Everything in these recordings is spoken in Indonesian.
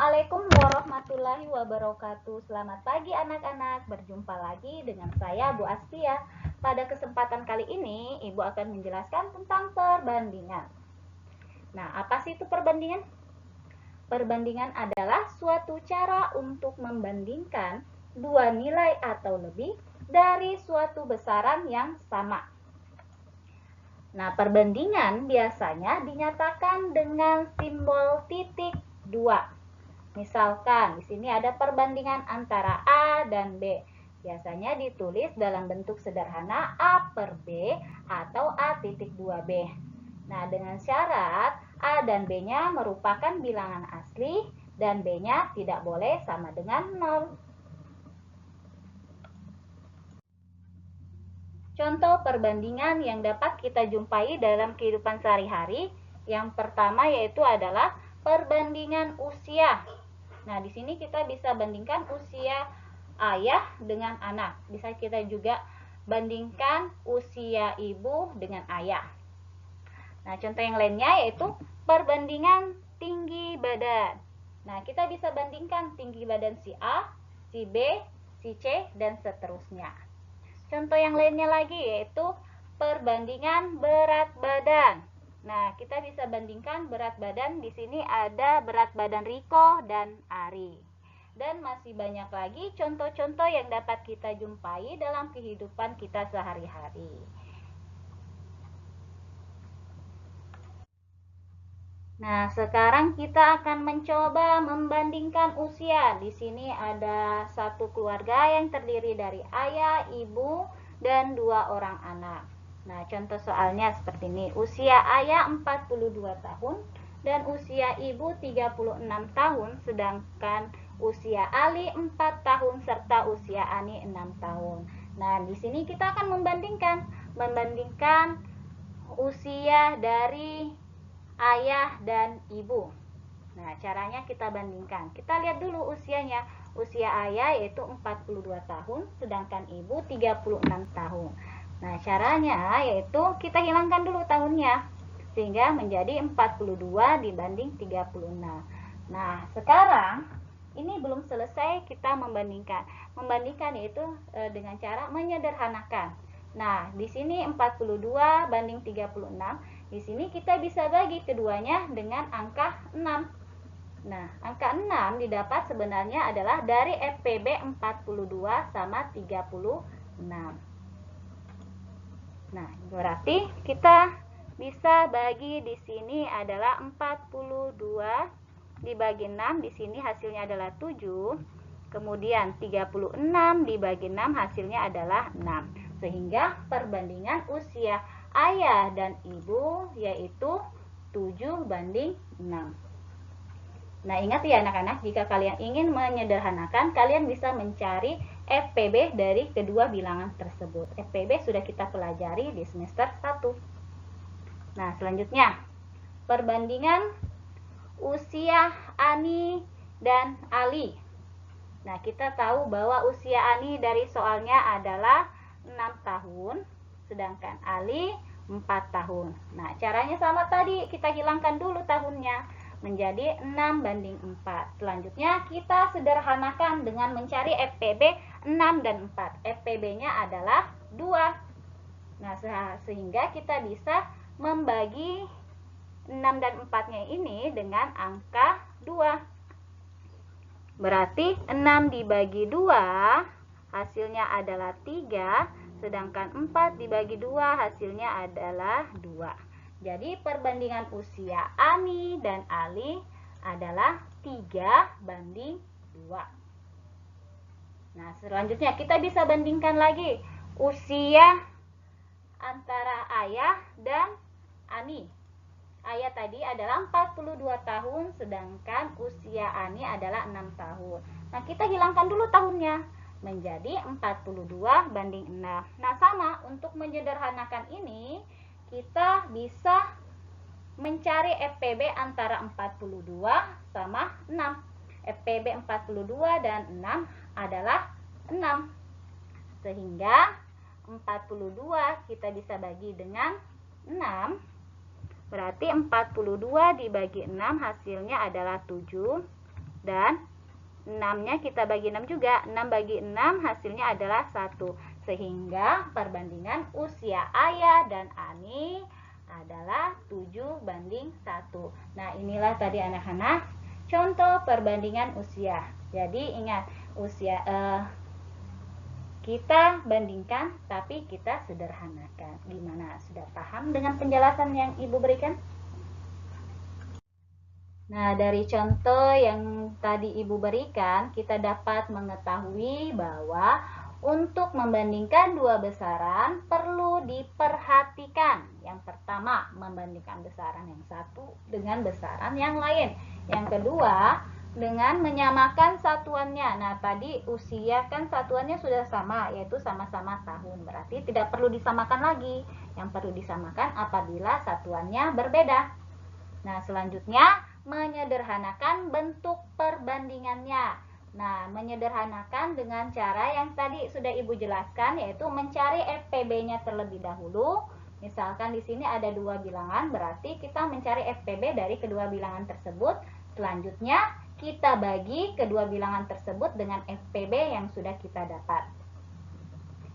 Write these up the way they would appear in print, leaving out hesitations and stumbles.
Assalamualaikum warahmatullahi wabarakatuh. Selamat pagi anak-anak. Berjumpa lagi dengan saya Bu Astia. Pada kesempatan kali ini Ibu akan menjelaskan tentang perbandingan. Nah, apa sih itu perbandingan? Perbandingan adalah suatu cara untuk membandingkan dua nilai atau lebih dari suatu besaran yang sama. Nah, perbandingan biasanya dinyatakan dengan simbol titik 2. Misalkan di sini ada perbandingan antara A dan B. Biasanya ditulis dalam bentuk sederhana A per B atau A titik 2B. Nah, dengan syarat A dan B-nya merupakan bilangan asli dan B-nya tidak boleh sama dengan 0. Contoh perbandingan yang dapat kita jumpai dalam kehidupan sehari-hari, yang pertama yaitu adalah perbandingan usia. Nah, di sini kita bisa bandingkan usia ayah dengan anak. Bisa kita juga bandingkan usia ibu dengan ayah. Nah, contoh yang lainnya yaitu perbandingan tinggi badan. Nah, kita bisa bandingkan tinggi badan si A, si B, si C, dan seterusnya. Contoh yang lainnya lagi yaitu perbandingan berat badan. Nah, kita bisa bandingkan berat badan. Di sini ada berat badan Riko dan Ari. Dan masih banyak lagi contoh-contoh yang dapat kita jumpai dalam kehidupan kita sehari-hari. Nah, sekarang kita akan mencoba membandingkan usia. Di sini ada satu keluarga yang terdiri dari ayah, ibu, dan 2 orang anak. Nah, contoh soalnya seperti ini. Usia ayah 42 tahun dan usia ibu 36 tahun, sedangkan usia Ali 4 tahun serta usia Ani 6 tahun. Nah, di sini kita akan membandingkan usia dari ayah dan ibu. Nah, caranya kita bandingkan. Kita lihat dulu usianya. Usia ayah yaitu 42 tahun, sedangkan ibu 36 tahun. Nah, caranya yaitu kita hilangkan dulu tahunnya, sehingga menjadi 42 dibanding 36. Nah, sekarang ini belum selesai kita membandingkan. Membandingkan yaitu dengan cara menyederhanakan. Nah, di sini 42 banding 36. Di sini kita bisa bagi keduanya dengan angka 6. Nah, angka 6 didapat sebenarnya adalah dari FPB 42 sama 36. Nah, berarti kita bisa bagi di sini adalah 42 dibagi 6. Di sini hasilnya adalah 7. Kemudian 36 dibagi 6 hasilnya adalah 6. Sehingga perbandingan usia ayah dan ibu yaitu 7 banding 6. Nah, ingat ya anak-anak, jika kalian ingin menyederhanakan, kalian bisa mencari FPB dari kedua bilangan tersebut. FPB sudah kita pelajari di semester 1. Nah, selanjutnya perbandingan usia Ani dan Ali. Nah, kita tahu bahwa usia Ani dari soalnya adalah 6 tahun, sedangkan Ali 4 tahun. Nah, caranya sama tadi, kita hilangkan dulu tahunnya menjadi 6 banding 4. Selanjutnya kita sederhanakan dengan mencari FPB 6 dan 4. FPB-nya adalah 2. Nah, sehingga kita bisa membagi 6 dan 4-nya ini dengan angka 2. Berarti 6 dibagi 2 hasilnya adalah 3, sedangkan 4 dibagi 2 hasilnya adalah 2. Jadi perbandingan usia Ani dan Ali adalah 3 banding 2. Nah, selanjutnya kita bisa bandingkan lagi usia antara ayah dan Ani. Ayah tadi adalah 42 tahun, sedangkan usia Ani adalah 6 tahun. Nah, kita hilangkan dulu tahunnya menjadi 42 banding 6. Nah, sama untuk menyederhanakan ini, kita bisa mencari FPB antara 42 sama 6. FPB 42 dan 6 adalah 6. Sehingga 42 kita bisa bagi dengan 6. Berarti 42 dibagi 6 hasilnya adalah 7. dan 6-nya kita bagi 6 juga. 6 bagi 6 hasilnya adalah 1. Sehingga perbandingan usia Ayah dan Ani adalah 7:1. Nah, inilah tadi anak-anak contoh perbandingan usia. Jadi ingat, usia kita bandingkan tapi kita sederhanakan. Gimana? Sudah paham dengan penjelasan yang Ibu berikan? Nah, dari contoh yang tadi Ibu berikan, kita dapat mengetahui bahwa untuk membandingkan dua besaran perlu diperhatikan. Yang pertama, membandingkan besaran yang satu dengan besaran yang lain. Yang kedua, dengan menyamakan satuannya. Nah, tadi usia kan satuannya sudah sama, yaitu sama-sama tahun. Berarti tidak perlu disamakan lagi. Yang perlu disamakan apabila satuannya berbeda. Nah, selanjutnya menyederhanakan bentuk perbandingannya. Nah, menyederhanakan dengan cara yang tadi sudah Ibu jelaskan, yaitu mencari FPB-nya terlebih dahulu. Misalkan di sini ada dua bilangan, berarti kita mencari FPB dari kedua bilangan tersebut. Selanjutnya, kita bagi kedua bilangan tersebut dengan FPB yang sudah kita dapat.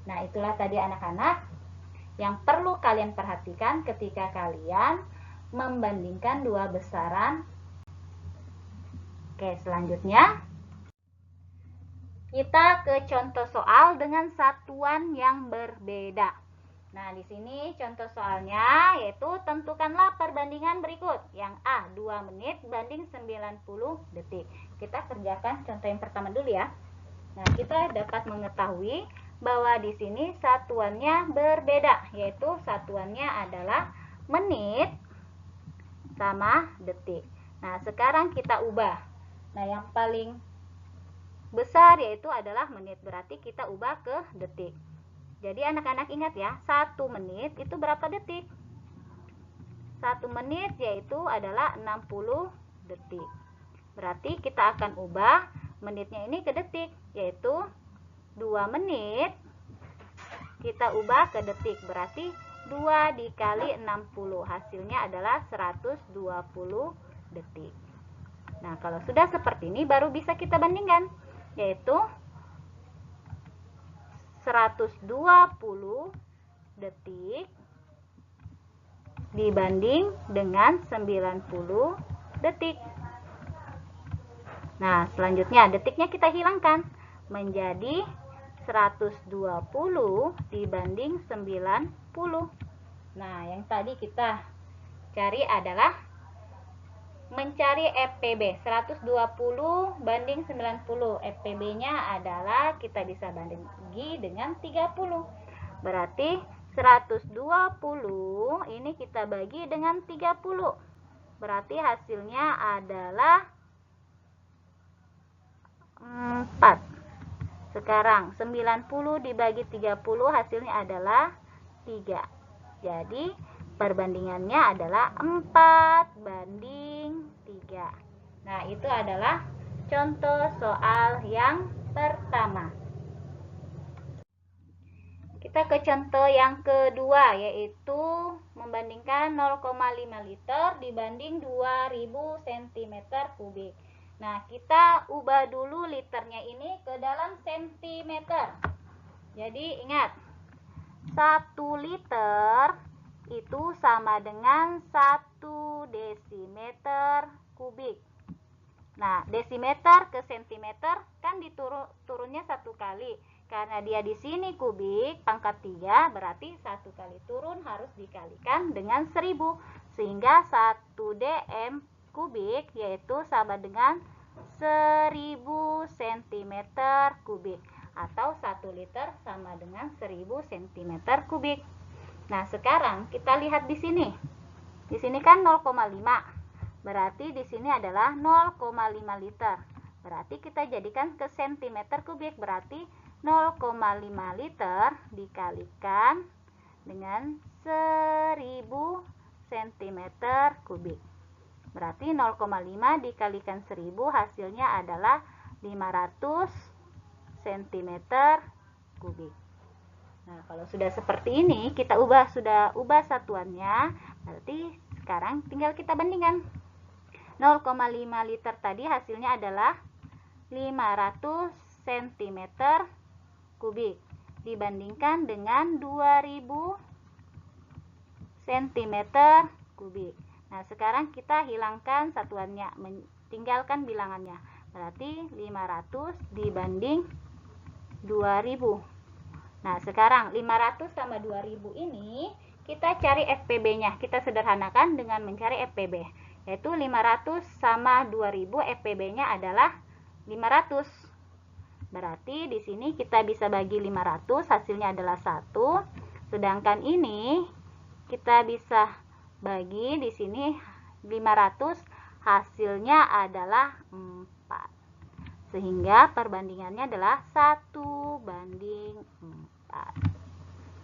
Nah, itulah tadi anak-anak yang perlu kalian perhatikan ketika kalian membandingkan dua besaran. Oke, selanjutnya kita ke contoh soal dengan satuan yang berbeda. Nah, di sini contoh soalnya yaitu tentukanlah perbandingan berikut. Yang A, 2 menit banding 90 detik. Kita kerjakan contoh yang pertama dulu ya. Nah, kita dapat mengetahui bahwa di sini satuannya berbeda, yaitu satuannya adalah menit sama detik. Nah, sekarang kita ubah. Nah, yang paling besar yaitu adalah menit, berarti kita ubah ke detik. Jadi anak-anak ingat ya, 1 menit itu berapa detik? 1 menit yaitu adalah 60 detik. Berarti kita akan ubah menitnya ini ke detik, yaitu 2 menit kita ubah ke detik. Berarti 2 dikali 60, hasilnya adalah 120 detik. Nah, kalau sudah seperti ini baru bisa kita bandingkan, yaitu 120 detik dibanding dengan 90 detik. Nah, selanjutnya detiknya kita hilangkan menjadi 120 dibanding 90. Nah, yang tadi kita cari adalah mencari FPB 120 banding 90. FPB-nya adalah kita bisa bagi dengan 30. Berarti 120 ini kita bagi dengan 30. Berarti hasilnya adalah 4. Sekarang 90 dibagi 30 hasilnya adalah 3. Jadi perbandingannya adalah 4:3. Nah, itu adalah contoh soal yang pertama. Kita ke contoh yang kedua, yaitu membandingkan 0,5 liter dibanding 2000 cm3. Nah, kita ubah dulu liternya ini ke dalam sentimeter. Jadi ingat, 1 liter itu sama dengan 1 desimeter kubik. Nah, desimeter ke sentimeter kan turunnya 1 kali. Karena dia di sini kubik pangkat 3, berarti 1 kali turun harus dikalikan dengan 1000. Sehingga 1 dm kubik yaitu sama dengan 1000 cm3 atau 1 liter sama dengan 1000 cm3. Nah, sekarang kita lihat di sini. Di sini kan 0,5. Berarti di sini adalah 0,5 liter. Berarti kita jadikan ke cm3, berarti 0,5 liter dikalikan dengan 1000 cm3. Berarti 0,5 dikalikan 1000 hasilnya adalah 500 cm3. Nah, kalau sudah seperti ini, kita sudah ubah satuannya, berarti sekarang tinggal kita bandingkan. 0,5 liter tadi hasilnya adalah 500 cm kubik dibandingkan dengan 2000 cm kubik. Nah, sekarang kita hilangkan satuannya, tinggalkan bilangannya. Berarti 500 dibanding 2000. Nah, sekarang 500 sama 2000 ini kita cari FPB-nya. Kita sederhanakan dengan mencari FPB, yaitu 500 sama 2000, FPB-nya adalah 500. Berarti di sini kita bisa bagi 500, hasilnya adalah 1. Sedangkan ini kita bisa bagi di sini 500, hasilnya adalah 4. Sehingga perbandingannya adalah 1:4.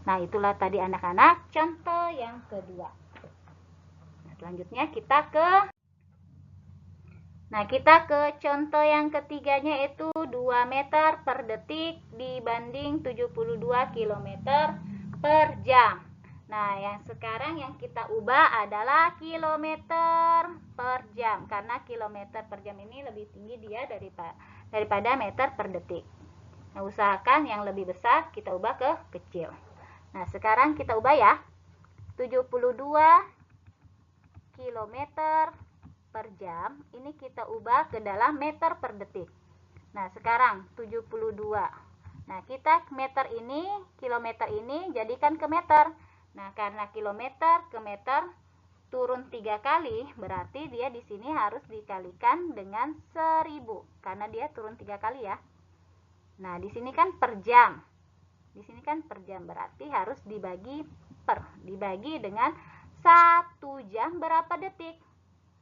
Nah, itulah tadi anak-anak contoh yang kedua. Nah, selanjutnya kita ke contoh yang ketiganya, yaitu 2 meter per detik dibanding 72 km per jam. Nah, yang sekarang yang kita ubah adalah kilometer per jam, karena kilometer per jam ini lebih tinggi dia daripada meter per detik. Nah, usahakan yang lebih besar kita ubah ke kecil. Nah, sekarang kita ubah ya. 72 km per jam ini kita ubah ke dalam meter per detik. Nah, sekarang 72. Nah, kita kilometer ini jadikan ke meter. Nah, karena kilometer ke meter turun 3 kali, berarti dia di sini harus dikalikan dengan 1000 karena dia turun 3 kali ya. Nah, di sini kan per jam. Di sini kan per jam, berarti harus dibagi dengan 1 jam berapa detik?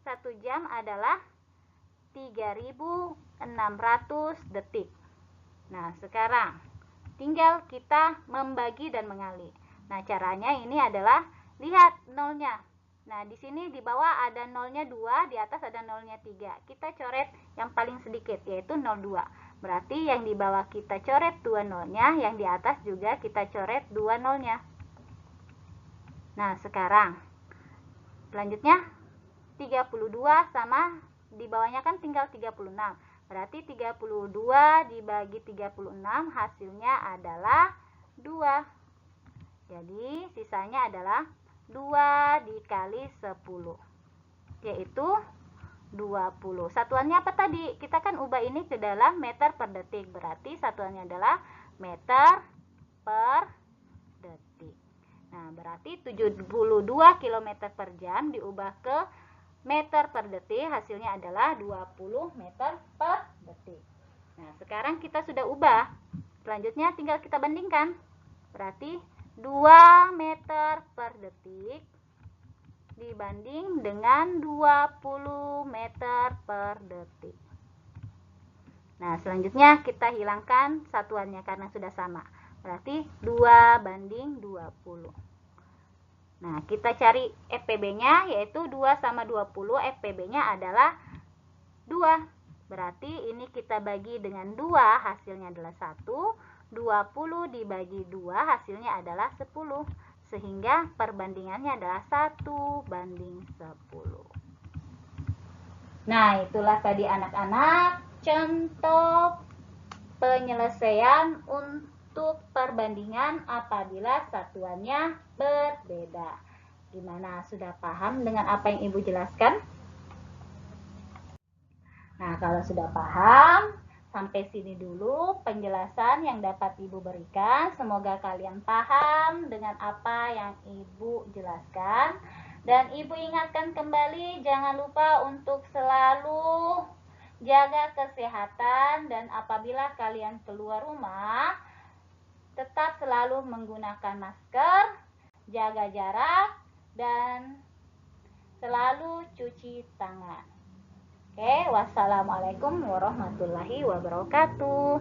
1 jam adalah 3600 detik. Nah, sekarang tinggal kita membagi dan mengali. Nah, caranya ini adalah lihat nolnya. Nah, di sini di bawah ada nolnya 2, di atas ada nolnya 3. Kita coret yang paling sedikit, yaitu 02. Berarti yang di bawah kita coret 2 nolnya, yang di atas juga kita coret 2 nolnya. Nah, sekarang selanjutnya 32 sama di bawahnya kan tinggal 36. Berarti 32 dibagi 36 hasilnya adalah 2. Jadi sisanya adalah 2 dikali 10, yaitu 20. Satuannya apa tadi? Kita kan ubah ini ke dalam meter per detik. Berarti satuannya adalah meter per detik. Nah, berarti 72 km per jam diubah ke meter per detik, hasilnya adalah 20 meter per detik. Nah, sekarang kita sudah ubah. Selanjutnya tinggal kita bandingkan. Berarti 2 meter per detik dibanding dengan 20 meter per detik. Nah, selanjutnya kita hilangkan satuannya karena sudah sama. Berarti 2:20. Nah, kita cari FPB-nya, yaitu 2 sama 20, FPB-nya adalah 2. Berarti ini kita bagi dengan 2, hasilnya adalah 1. 20 dibagi 2, hasilnya adalah 10. Sehingga perbandingannya adalah 1:10. Nah, itulah tadi anak-anak contoh penyelesaian untuk perbandingan apabila satuannya berbeda. Gimana, sudah paham dengan apa yang Ibu jelaskan? Nah, kalau sudah paham, sampai sini dulu penjelasan yang dapat Ibu berikan. Semoga kalian paham dengan apa yang Ibu jelaskan. Dan Ibu ingatkan kembali, jangan lupa untuk selalu jaga kesehatan, dan apabila kalian keluar rumah, tetap selalu menggunakan masker, jaga jarak, dan selalu cuci tangan. Oke, wassalamualaikum warahmatullahi wabarakatuh.